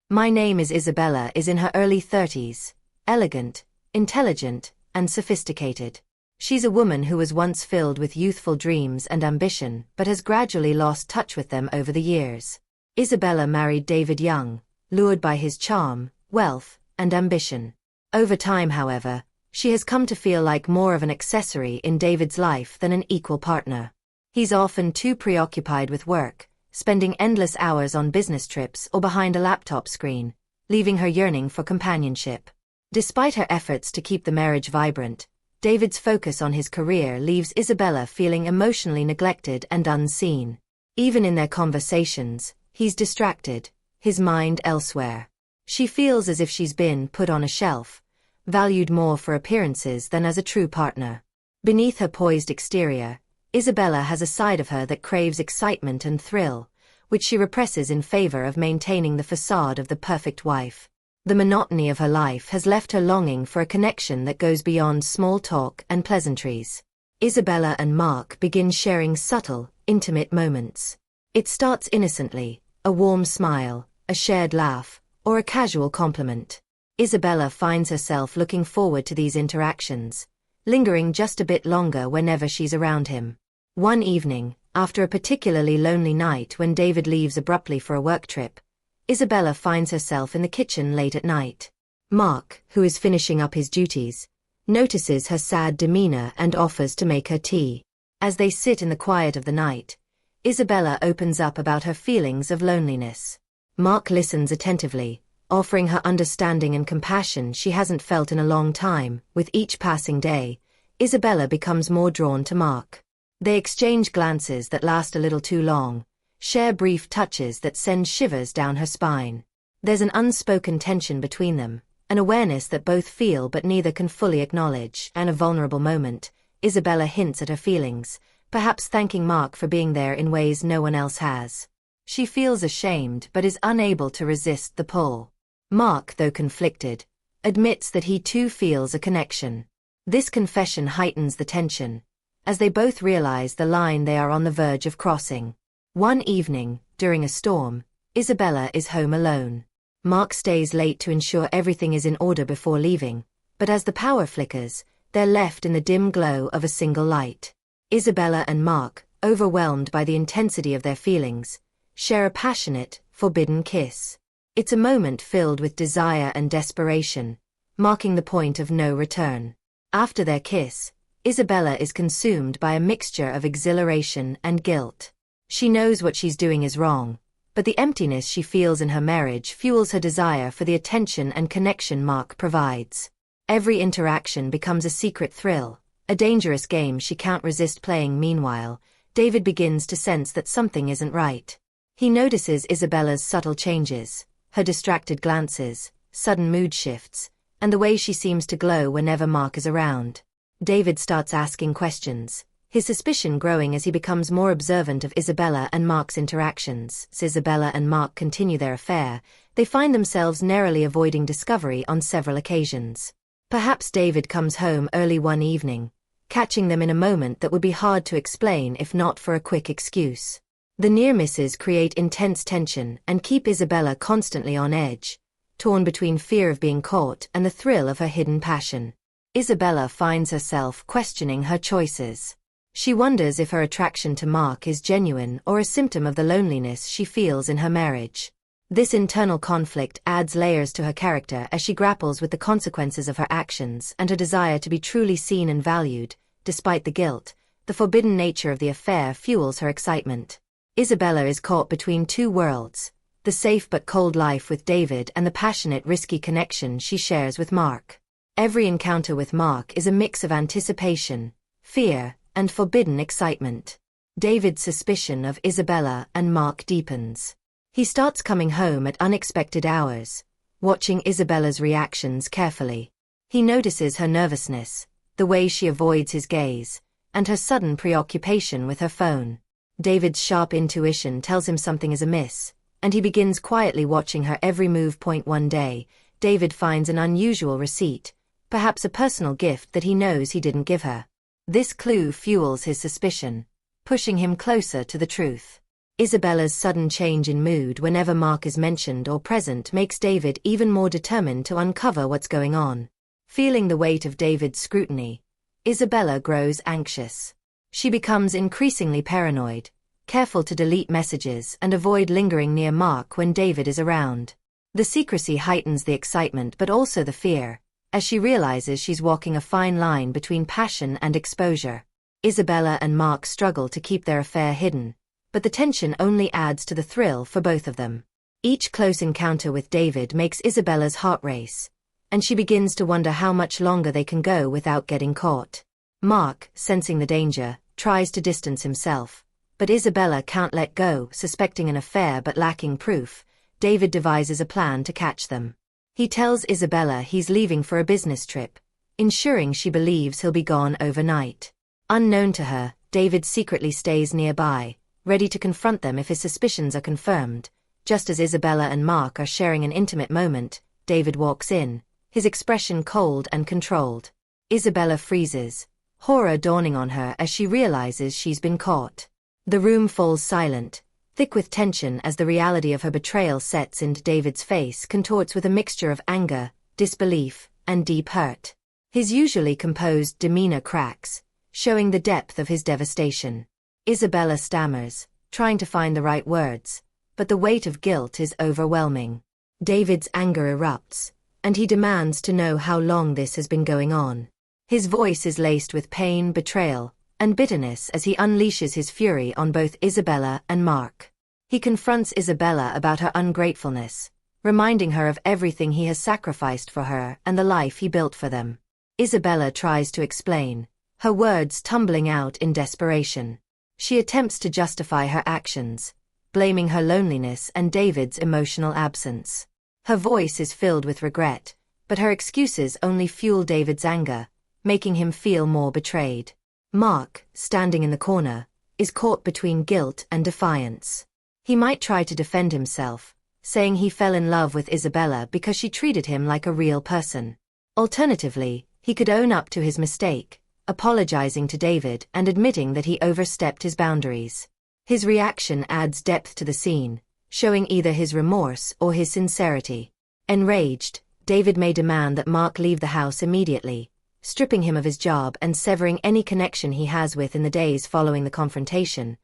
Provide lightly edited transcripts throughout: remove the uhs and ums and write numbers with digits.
My name is Isabella is in her early 30s, elegant, intelligent, and sophisticated. She's a woman who was once filled with youthful dreams and ambition but has gradually lost touch with them over the years. Isabella married David young, lured by his charm, wealth, and ambition. Over time, however, she has come to feel like more of an accessory in David's life than an equal partner. He's often too preoccupied with work, spending endless hours on business trips or behind a laptop screen, leaving her yearning for companionship. Despite her efforts to keep the marriage vibrant, David's focus on his career leaves Isabella feeling emotionally neglected and unseen. Even in their conversations, he's distracted, his mind elsewhere. She feels as if she's been put on a shelf, valued more for appearances than as a true partner. Beneath her poised exterior, Isabella has a side of her that craves excitement and thrill, which she represses in favor of maintaining the facade of the perfect wife. The monotony of her life has left her longing for a connection that goes beyond small talk and pleasantries. Isabella and Mark begin sharing subtle, intimate moments. It starts innocently, a warm smile, a shared laugh, or a casual compliment. Isabella finds herself looking forward to these interactions, lingering just a bit longer whenever she's around him. One evening, after a particularly lonely night when David leaves abruptly for a work trip, Isabella finds herself in the kitchen late at night. Mark, who is finishing up his duties, notices her sad demeanor and offers to make her tea. As they sit in the quiet of the night, Isabella opens up about her feelings of loneliness. Mark listens attentively, offering her understanding and compassion she hasn't felt in a long time. With each passing day, Isabella becomes more drawn to Mark. They exchange glances that last a little too long, share brief touches that send shivers down her spine. There's an unspoken tension between them, an awareness that both feel but neither can fully acknowledge. In a vulnerable moment, Isabella hints at her feelings, perhaps thanking Mark for being there in ways no one else has. She feels ashamed but is unable to resist the pull. Mark, though conflicted, admits that he too feels a connection. This confession heightens the tension, as they both realize the line they are on the verge of crossing. One evening, during a storm, Isabella is home alone. Mark stays late to ensure everything is in order before leaving, but as the power flickers, they're left in the dim glow of a single light. Isabella and Mark, overwhelmed by the intensity of their feelings, share a passionate, forbidden kiss. It's a moment filled with desire and desperation, marking the point of no return. After their kiss, Isabella is consumed by a mixture of exhilaration and guilt. She knows what she's doing is wrong, but the emptiness she feels in her marriage fuels her desire for the attention and connection Mark provides. Every interaction becomes a secret thrill, a dangerous game she can't resist playing. Meanwhile, David begins to sense that something isn't right. He notices Isabella's subtle changes, her distracted glances, sudden mood shifts, and the way she seems to glow whenever Mark is around. David starts asking questions, his suspicion growing as he becomes more observant of Isabella and Mark's interactions. As Isabella and Mark continue their affair, they find themselves narrowly avoiding discovery on several occasions. Perhaps David comes home early one evening, catching them in a moment that would be hard to explain if not for a quick excuse. The near misses create intense tension and keep Isabella constantly on edge, torn between fear of being caught and the thrill of her hidden passion. Isabella finds herself questioning her choices. She wonders if her attraction to Mark is genuine or a symptom of the loneliness she feels in her marriage. This internal conflict adds layers to her character as she grapples with the consequences of her actions and her desire to be truly seen and valued. Despite the guilt, the forbidden nature of the affair fuels her excitement. Isabella is caught between two worlds, the safe but cold life with David and the passionate, risky connection she shares with Mark. Every encounter with Mark is a mix of anticipation, fear, and forbidden excitement. David's suspicion of Isabella and Mark deepens. He starts coming home at unexpected hours, watching Isabella's reactions carefully. He notices her nervousness, the way she avoids his gaze, and her sudden preoccupation with her phone. David's sharp intuition tells him something is amiss, and he begins quietly watching her every move. One day, David finds an unusual receipt, perhaps a personal gift that he knows he didn't give her. This clue fuels his suspicion, pushing him closer to the truth. Isabella's sudden change in mood whenever Mark is mentioned or present makes David even more determined to uncover what's going on. Feeling the weight of David's scrutiny, Isabella grows anxious. She becomes increasingly paranoid, careful to delete messages and avoid lingering near Mark when David is around. The secrecy heightens the excitement but also the fear, as she realizes she's walking a fine line between passion and exposure. Isabella and Mark struggle to keep their affair hidden, but the tension only adds to the thrill for both of them. Each close encounter with David makes Isabella's heart race, and she begins to wonder how much longer they can go without getting caught. Mark, sensing the danger, tries to distance himself, but Isabella can't let go. Suspecting an affair but lacking proof, David devises a plan to catch them. He tells Isabella he's leaving for a business trip, ensuring she believes he'll be gone overnight. Unknown to her, David secretly stays nearby, ready to confront them if his suspicions are confirmed. Just as Isabella and Mark are sharing an intimate moment, David walks in, his expression cold and controlled. Isabella freezes, horror dawning on her as she realizes she's been caught. The room falls silent, thick with tension as the reality of her betrayal sets into. David's face contorts with a mixture of anger, disbelief, and deep hurt. His usually composed demeanor cracks, showing the depth of his devastation. Isabella stammers, trying to find the right words, but the weight of guilt is overwhelming. David's anger erupts, and he demands to know how long this has been going on. His voice is laced with pain, betrayal, and bitterness as he unleashes his fury on both Isabella and Mark. He confronts Isabella about her ungratefulness, reminding her of everything he has sacrificed for her and the life he built for them. Isabella tries to explain, her words tumbling out in desperation. She attempts to justify her actions, blaming her loneliness and David's emotional absence. Her voice is filled with regret, but her excuses only fuel David's anger, making him feel more betrayed. Mark, standing in the corner, is caught between guilt and defiance. He might try to defend himself, saying he fell in love with Isabella because she treated him like a real person. Alternatively, he could own up to his mistake, apologizing to David and admitting that he overstepped his boundaries. His reaction adds depth to the scene, showing either his remorse or his sincerity. Enraged, David may demand that Mark leave the house immediately, stripping him of his job and severing any connection he has with. In the days following the confrontation,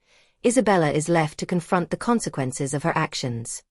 Isabella is left to confront the consequences of her actions.